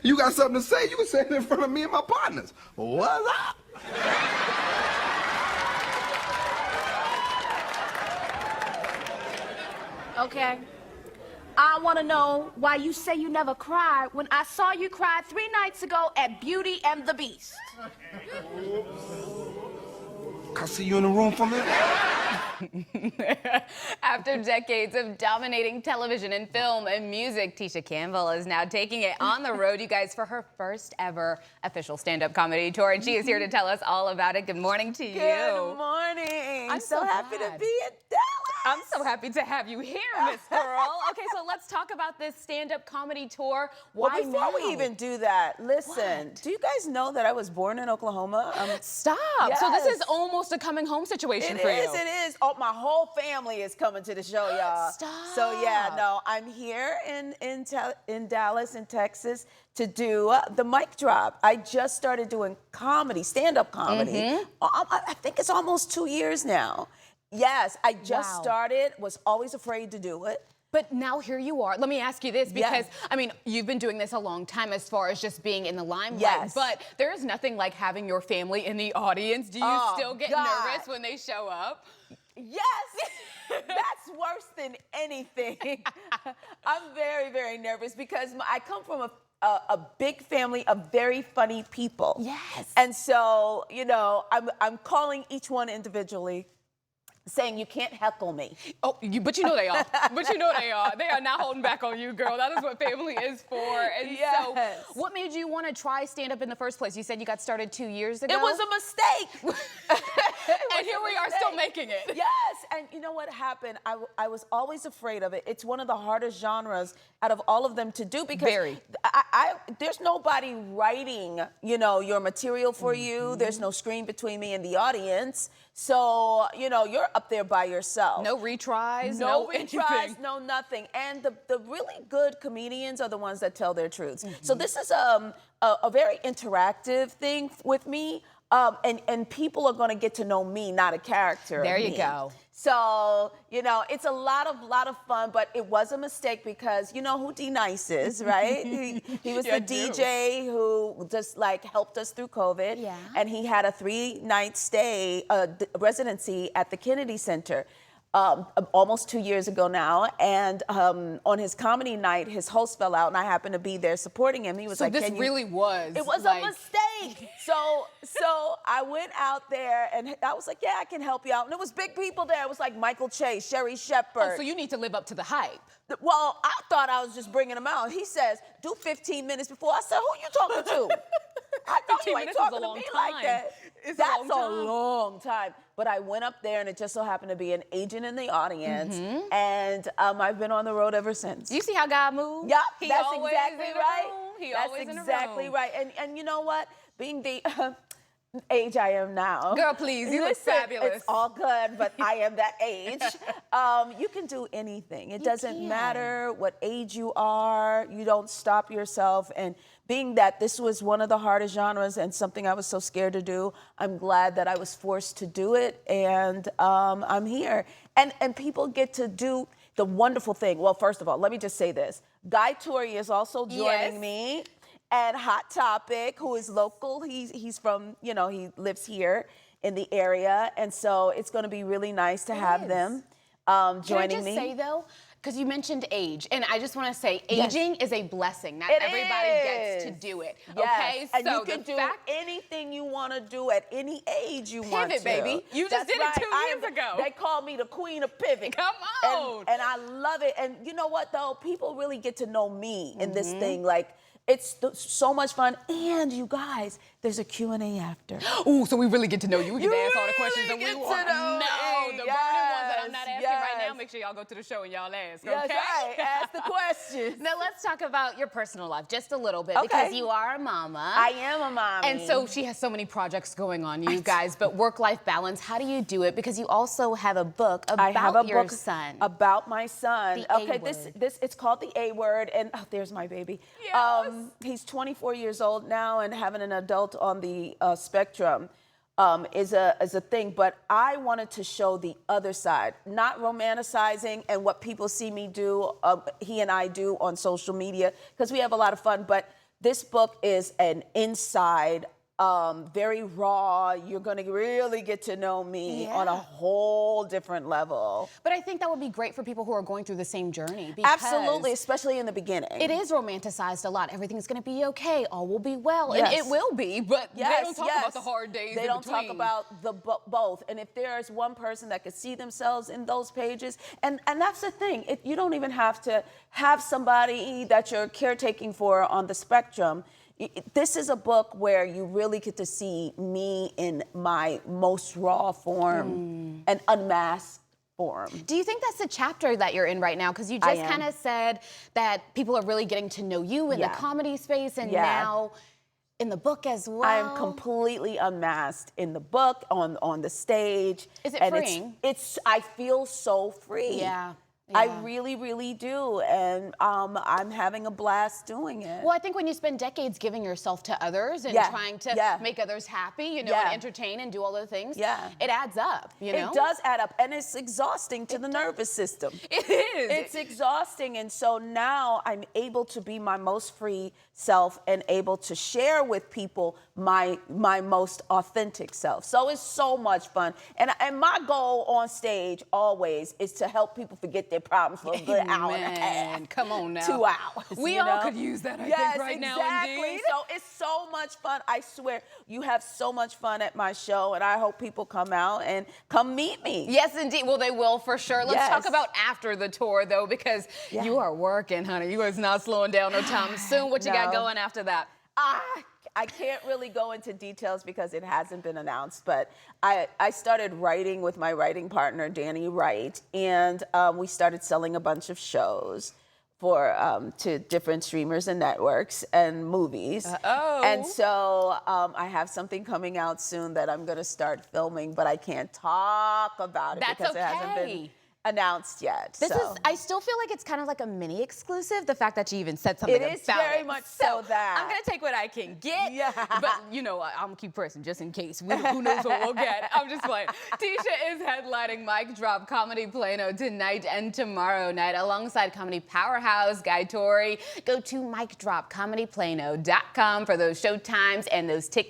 You got something to say, you can say it in front of me and my partners. What's up? Okay. I want to know why you say you never cried when I saw you cry 3 nights ago at Beauty and the Beast. Can I see you in the room for a minute? After decades of dominating television and film and music, Tisha Campbell is now taking it on the road, you guys, for her first ever official stand-up comedy tour. And she is here to tell us all about it. Good morning to you. Good morning. I'm so happy glad. to be in Dallas. I'm so happy to have you here, Miss Girl. Okay, so let's talk about this stand-up comedy tour. Why Well, before now? we even do that, listen, What? do you guys know that I was born in Oklahoma? Stop. So this is Yes. almost a coming home situation It for is, you. it is. Oh, my whole family is coming to the show, y'all. Stop. So yeah, no, I'm here in Dallas, in Texas, to do the mic drop. I just started doing comedy, stand-up comedy. I think it's almost 2 years now. Yes, I just Wow. started, was always afraid to do it. But now here you are. Let me ask you this, because, Yes. I mean, you've been doing this a long time as far as just being in the limelight. Yes. But there is nothing like having your family in the audience. Do you Oh, still get God. nervous when they show up? Yes, that's worse than anything. I'm very, very nervous because I come from a big family of very funny people. Yes. And so, you know, I'm calling each one individually, saying you can't heckle me. Oh, but you know they are. But you know they are. They are not holding back on you, girl. That is what family is for. And Yes. so, what made you want to try stand-up in the first place? You said you got started 2 years ago. It was a mistake. And here we are still making it. Yes, and you know what happened? I was always afraid of it. It's one of the hardest genres out of all of them to do because Very. there's nobody writing, you know, your material for you. There's no screen between me and the audience. So, you know, you're up there by yourself. No retries, No anything. retries, no nothing. And the really good comedians are the ones that tell their truths. So this is a very interactive thing with me. And people are going to get to know me, not a character. There of you me. go. So, you know, it's a lot of fun, but it was a mistake because you know who D-Nice is, right? He was Yeah, I the do. DJ who just like helped us through COVID. Yeah. And he had a 3-night stay, residency at the Kennedy Center. Almost 2 years ago now, and on his comedy night, his host fell out, and I happened to be there supporting him. He was So like, this "Can you-" really was. It was like, a mistake. So I went out there, and I was like, "Yeah, I can help you out." And there was big people there. It was like Michael Chase, Sherry Shepherd. Oh, so you need to live up to the hype. Well, I thought I was just bringing him out. He says, "Do 15 minutes before." I said, "Who you talking to?" I know 15 you ain't minutes is a talking to long me time. like that. It's a That's long time. long time. But I went up there, and it just so happened to be an agent in the audience, and I've been on the road ever since. You see how God moves? Yep, He that's always exactly in the right. room. He That's always in the exactly room. right. And you know what? Being the age I am now. Girl, please, you look Listen, fabulous. It's all good, but I am that age. You can do anything. It doesn't can. matter what age you are. You don't stop yourself. And being that this was one of the hardest genres and something I was so scared to do, I'm glad that I was forced to do it. And I'm here. And people get to do the wonderful thing. Well, first of all, let me just say this. Guy Tori is also joining Yes. me. And Hot Topic, who is local, he's from, you know, he lives here in the area. And so it's going to be really nice to have is. them Can I joining just me. say, though, because you mentioned age, and I just want to say, Yes. aging is a blessing. Not It everybody gets to is. do it. Yes. Okay, And so you can the do fact, anything you want to do at any age you want to. Pivot, baby. You just That's did it 2 right. years ago. They call me the queen of pivot. Come on. And I love it. And you know what, though? People really get to know me in this Mm-hmm. thing. Like, it's so much fun. And you guys, there's a Q&A after. ooh, so we really get to know you. We get You to ask all the questions really that we get to want to know know. me. The burning ones that I'm not asking right now, Yes. make sure y'all go to the show and y'all ask, okay? That's right. Ask the questions. Now let's talk about your personal life just a little bit, Okay. because you are a mama. I am a mommy. And so she has so many projects going on, you guys, but work-life balance, how do you do it? Because you also have a book about I have a your book son. about my son. The Okay, A this it's called The A Word, and oh, there's my baby. Yes. He's 24 years old now, and having an adult on the spectrum is a thing. But I wanted to show the other side, not romanticizing and what people see me do, he and I do on social media, because we have a lot of fun, but this book is an inside, very raw. You're going to really get to know me on a whole different level. But I think that would be great for people who are going through the same journey. Because absolutely, especially in the beginning. It is romanticized a lot. Everything's going to be okay. All will be well. Yes. And it will be, but they don't talk yes. about the hard days They in don't between. talk about the both. And if there's one person that could see themselves in those pages, and that's the thing, you don't even have to have somebody that you're caretaking for on the spectrum. This is a book where you really get to see me in my most raw form and unmasked form. Do you think that's the chapter that you're in right now? Because you just kind of said that people are really getting to know you in the comedy space, and now in the book as well. I'm completely unmasked in the book, on the stage. Is it and freeing? I feel so free. Yeah. I really, really do, and I'm having a blast doing it. Well, I think when you spend decades giving yourself to others and trying to make others happy, you know, and entertain and do all those things, it adds up, you know? It does add up, and it's exhausting to the nervous system. It is. It's exhausting, and so now I'm able to be my most free self and able to share with people my most authentic self. So it's so much fun, and my goal on stage always is to help people forget their problems for a good hour and a half. Come on now. 2 hours. We all could use that, I think, right now, indeed. So it's so much fun. I swear, you have so much fun at my show, and I hope people come out and come meet me. Yes, indeed. Well, they will for sure. Let's talk about after the tour, though, because you are working, honey. You is not slowing down no time soon. What you got going after that? I can't really go into details because it hasn't been announced, but I started writing with my writing partner, Danny Wright, and we started selling a bunch of shows to different streamers and networks and movies. And so I have something coming out soon that I'm going to start filming, but I can't talk about it because it hasn't been announced yet. I still feel like it's kind of like a mini exclusive, the fact that you even said something about it. It is very much so that. I'm going to take what I can get, but you know what, I'm going to keep pressing just in case. Who knows what we'll get. I'm just playing. Tisha is headlining Mic Drop Comedy Plano tonight and tomorrow night alongside comedy powerhouse Guy Torry. Go to micdropcomedyplano.com for those show times and those tickets.